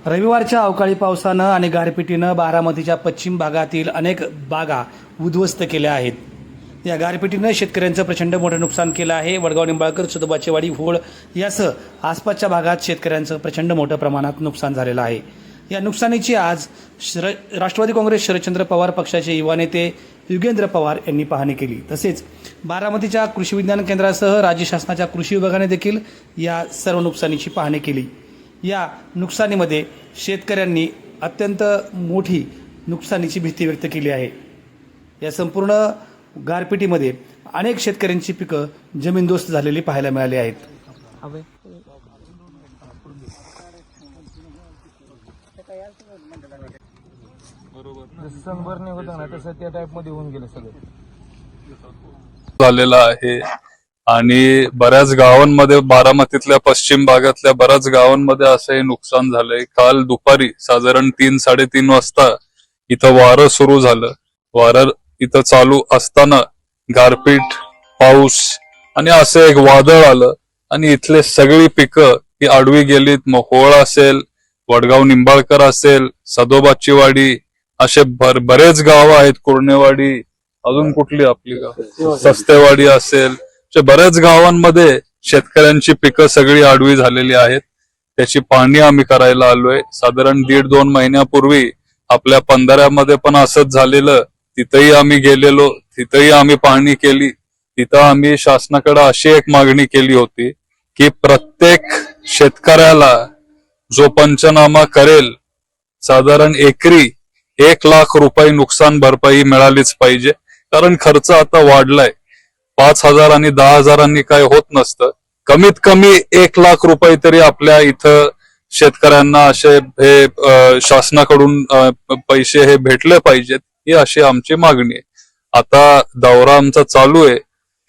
रविवारच्या अवकाळी पावसानं आणि गारपिटीनं बारामतीच्या पश्चिम भागातील अनेक बागा उद्ध्वस्त केल्या आहेत. या गारपिटीनं शेतकऱ्यांचं प्रचंड मोठं नुकसान केलं आहे. वडगाव निंबाळकर, सदोबाचेवाडी, भोळ यासह आसपासच्या भागात शेतकऱ्यांचं प्रचंड मोठ्या प्रमाणात नुकसान झालेलं आहे. या नुकसानीची आज राष्ट्रवादी काँग्रेस शरदचंद्र पवार पक्षाचे युवा नेते युगेंद्र पवार यांनी पाहणी केली. तसेच बारामतीच्या कृषी विज्ञान केंद्रासह राज्य शासनाच्या कृषी विभागाने देखील या सर्व नुकसानीची पाहणी केली. या नुकसानीमध्ये शेतकऱ्यांनी अत्यंत मोठी नुकसानीची भीती व्यक्त केली आहे. या संपूर्ण गारपिटीमध्ये अनेक शेतकऱ्यांची पिकं जमीनदोस्त झालेली पाहायला मिळाली आहेत. डिसेंबर होतं ना तसं त्या टाइप मध्ये होऊन गेलं सगळं झालेला आहे. आणि बऱ्याच गावांमध्ये बारामतीतल्या पश्चिम भागातल्या बऱ्याच गावांमध्ये असंही नुकसान झालंय. काल दुपारी साधारण 3-3:30 वाजता इथं वारं सुरू झालं. वारं इथं चालू असताना गारपीट, पाऊस आणि असं एक वादळ आलं आणि इथले सगळी पिकं ही आडवी गेलीत. मोहोळ असेल, वडगाव निंबाळकर असेल, सदोबाची वाडी, असे बरेच गाव आहेत, कुर्णेवाडी, अजून कुठली आपली गाव, सस्तेवाडी असेल, बऱ्याच गावांमध्ये शेतकऱ्यांची पिकं सगळी आडवी झालेली आहेत. त्याची पाहणी आम्ही करायला आलोय. साधारण 1.5-2 महिन्यापूर्वी आपल्या पंधऱ्यामध्ये पण असंच झालेलं. तिथंही आम्ही गेलेलो, तिथंही आम्ही पाहणी केली. तिथं आम्ही शासनाकडे अशी एक मागणी केली होती की प्रत्येक शेतकऱ्याला जो पंचनामा करेल साधारण एकरी 1 लाख रुपये नुकसान भरपाई मिळालीच पाहिजे. कारण खर्च आता वाढलाय. 5,000 आणि 10,000 काय होत नसतं. कमीत कमी 1 लाख रुपये तरी आपल्या इथं शेतकऱ्यांना असे हे शासनाकडून पैसे हे भेटले पाहिजेत, ही अशी आमची मागणी आहे. आता दौरा आमचा चालू आहे.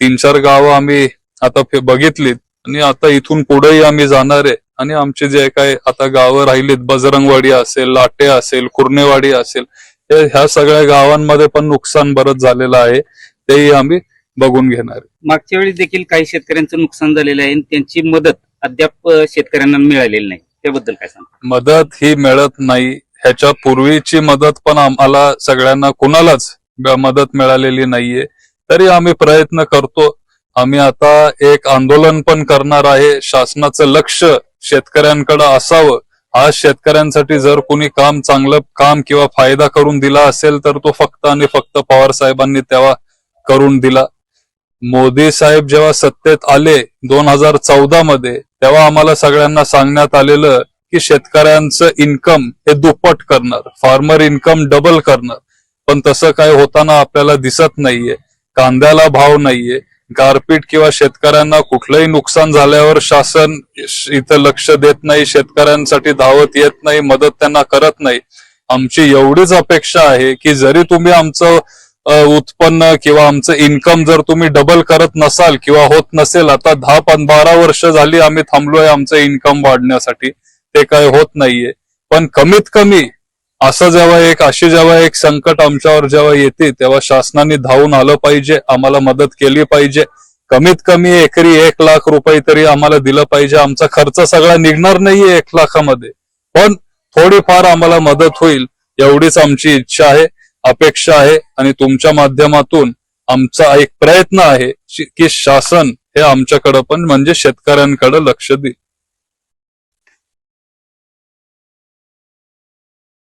3-4 गावं आम्ही आता बघितलीत आणि आता इथून पुढेही आम्ही जाणार आहे. आणि आमचे जे काय आता गावं राहिलीत, बजरंगवाडी असेल, लाटे असेल, कुर्णेवाडी असेल, ह्या सगळ्या गावांमध्ये पण नुकसान बरंच झालेलं आहे. तेही आम्ही बघून घेणार. मागच्या वेळी देखील काही शेतकऱ्यांचं नुकसान झालेलं आहे. त्यांची मदत अद्याप शेतकऱ्यांना मिळालेली नाही. त्याबद्दल काय सांगा? मदत ही मिळत नाही. ह्याच्या पूर्वीची मदत पण आम्हाला सगळ्यांना कुणालाच मदत मिळालेली नाहीये. तरी आम्ही प्रयत्न करतो. आम्ही आता एक आंदोलन पण करणार आहे. शासनाचं लक्ष शेतकऱ्यांकडे असावं. आज शेतकऱ्यांसाठी जर कोणी चांगलं काम किंवा फायदा करून दिला असेल तर तो फक्त आणि फक्त पवार साहेबांनी तेव्हा करून दिला. मोदी साहेब जेव्हा सत्तेत आले 2014 मध्ये, तेव्हा आम्हाला सगळ्यांना सांगण्यात आलेलं की शेतकऱ्यांचं इन्कम हे दुप्पट करणार, फार्मर इन्कम डबल करणार. पण तसं काय होताना आपल्याला दिसत नाहीये. कांद्याला भाव नाहीये. गारपीट किंवा शेतकऱ्यांना कुठलंही नुकसान झाल्यावर शासन इथं लक्ष देत नाही, शेतकऱ्यांसाठी धावत येत नाही, मदत त्यांना करत नाही. आमची एवढीच अपेक्षा आहे की जरी तुम्ही आमचं उत्पन्न किंवा आमचं इन्कम जर तुम्ही डबल करत नसाल किंवा होत नसेल, आता 10-12 वर्ष झाली आम्ही थांबलोय आमचं इन्कम वाढण्यासाठी, ते काय होत नाहीये. पण कमीत कमी असं जेव्हा एक संकट आमच्यावर जेव्हा येते तेव्हा शासनाने धावून आलं पाहिजे, आम्हाला मदत केली पाहिजे. कमीत कमी एकरी 1 लाख रुपये तरी आम्हाला दिलं पाहिजे. आमचा खर्च सगळा निघणार नाहीये 1 लाखामध्ये, पण थोडीफार आम्हाला मदत होईल एवढीच आमची इच्छा आहे, अपेक्षा आहे. आणि तुमच्या माध्यमातून आमचा एक प्रयत्न आहे की शासन हे आमच्याकडे पण म्हणजे शेतकऱ्यांकडे लक्ष देईल.